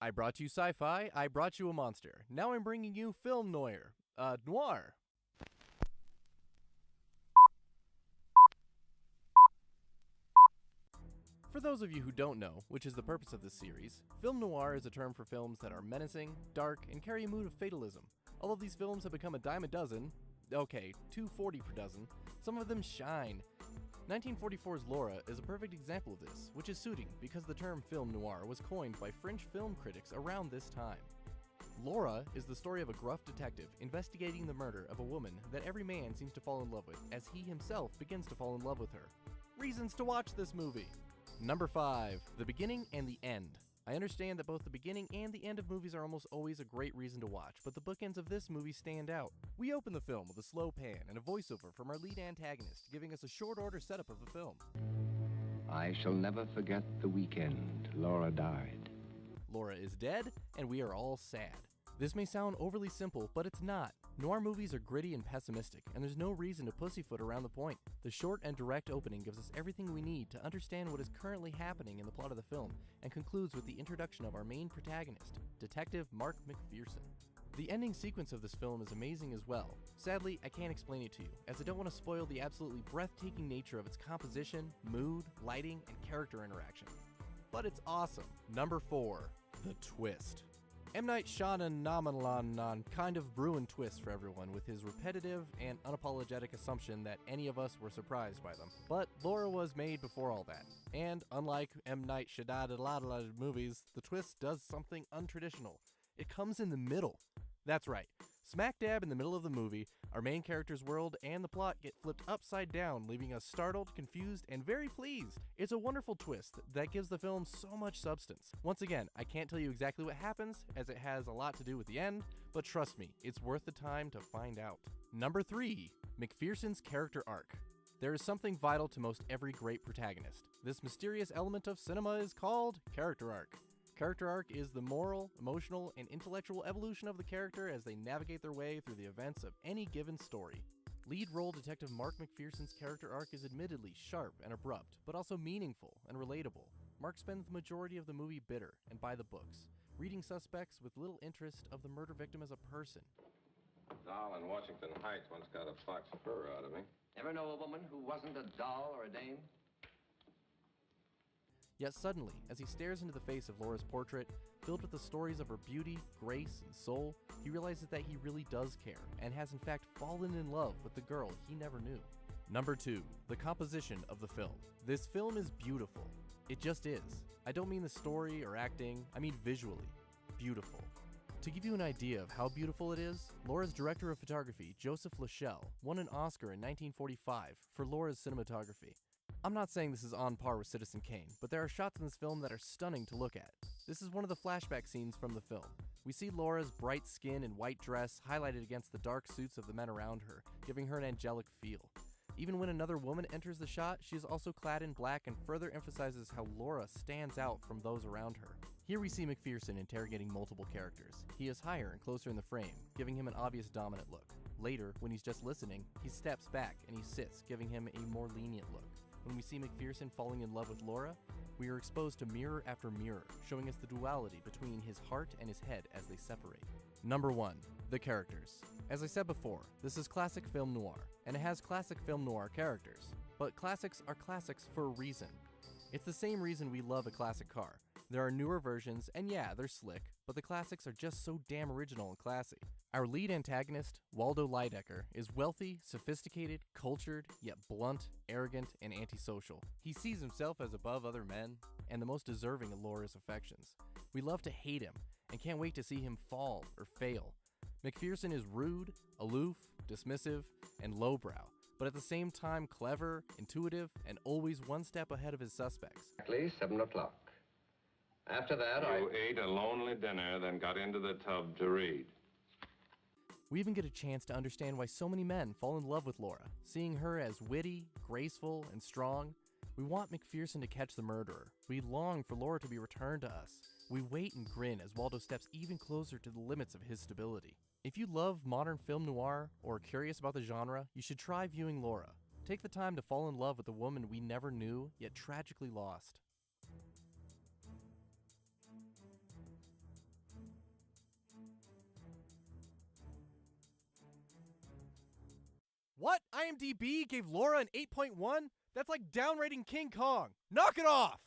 I brought you sci-fi, I brought you a monster. Now I'm bringing you film noir. Noir. For those of you who don't know, which is the purpose of this series, film noir is a term for films that are menacing, dark, and carry a mood of fatalism. Although these films have become a dime a dozen, okay, $2.40 per dozen, some of them shine. 1944's Laura is a perfect example of this, which is suiting because the term film noir was coined by French film critics around this time. Laura is the story of a gruff detective investigating the murder of a woman that every man seems to fall in love with as he himself begins to fall in love with her. Reasons to watch this movie. Number 5. The Beginning and the End. I understand that both the beginning and the end of movies are almost always a great reason to watch, but the bookends of this movie stand out. We open the film with a slow pan and a voiceover from our lead antagonist, giving us a short order setup of the film. I shall never forget the weekend Laura died. Laura is dead, and we are all sad. This may sound overly simple, but it's not. Noir movies are gritty and pessimistic, and there's no reason to pussyfoot around the point. The short and direct opening gives us everything we need to understand what is currently happening in the plot of the film, and concludes with the introduction of our main protagonist, Detective Mark McPherson. The ending sequence of this film is amazing as well. Sadly, I can't explain it to you, as I don't want to spoil the absolutely breathtaking nature of its composition, mood, lighting, and character interaction. But it's awesome. Number 4. The Twist. M. Night Shyamalan kind of ruined twists for everyone with his repetitive and unapologetic assumption that any of us were surprised by them. But Laura was made before all that. And unlike M. Night Shyamalan movies, the twist does something untraditional. It comes in the middle. That's right. Smack dab in the middle of the movie, our main character's world and the plot get flipped upside down, leaving us startled, confused, and very pleased. It's a wonderful twist that gives the film so much substance. Once again, I can't tell you exactly what happens, as it has a lot to do with the end, but trust me, it's worth the time to find out. Number 3. McPherson's character arc. There is something vital to most every great protagonist. This mysterious element of cinema is called character arc. Character arc is the moral, emotional, and intellectual evolution of the character as they navigate their way through the events of any given story. Lead role Detective Mark McPherson's character arc is admittedly sharp and abrupt, but also meaningful and relatable. Mark spends the majority of the movie bitter and by the books, reading suspects with little interest of the murder victim as a person. Doll in Washington Heights once got a fox fur out of me. Ever know a woman who wasn't a doll or a dame? Yet suddenly, as he stares into the face of Laura's portrait, filled with the stories of her beauty, grace, and soul, he realizes that he really does care, and has in fact fallen in love with the girl he never knew. Number 2. The composition of the film. This film is beautiful. It just is. I don't mean the story or acting, I mean visually. Beautiful. To give you an idea of how beautiful it is, Laura's director of photography, Joseph Lachelle, won an Oscar in 1945 for Laura's cinematography. I'm not saying this is on par with Citizen Kane, but there are shots in this film that are stunning to look at. This is one of the flashback scenes from the film. We see Laura's bright skin and white dress highlighted against the dark suits of the men around her, giving her an angelic feel. Even when another woman enters the shot, she is also clad in black and further emphasizes how Laura stands out from those around her. Here we see McPherson interrogating multiple characters. He is higher and closer in the frame, giving him an obvious dominant look. Later, when he's just listening, he steps back and he sits, giving him a more lenient look. When we see McPherson falling in love with Laura, we are exposed to mirror after mirror, showing us the duality between his heart and his head as they separate. Number 1. The characters. As I said before, this is classic film noir, and it has classic film noir characters. But classics are classics for a reason. It's the same reason we love a classic car. There are newer versions, and yeah, they're slick, but the classics are just so damn original and classy. Our lead antagonist, Waldo Lydecker, is wealthy, sophisticated, cultured, yet blunt, arrogant, and antisocial. He sees himself as above other men, and the most deserving of Laura's affections. We love to hate him, and can't wait to see him fall or fail. McPherson is rude, aloof, dismissive, and lowbrow, but at the same time clever, intuitive, and always one step ahead of his suspects. Exactly 7 o'clock. After that, You ate a lonely dinner, then got into the tub to read. We even get a chance to understand why so many men fall in love with Laura, seeing her as witty, graceful, and strong. We want McPherson to catch the murderer. We long for Laura to be returned to us. We wait and grin as Waldo steps even closer to the limits of his stability. If you love modern film noir or are curious about the genre, you should try viewing Laura. Take the time to fall in love with a woman we never knew, yet tragically lost. What? IMDb gave Laura an 8.1? That's like downrating King Kong. Knock it off!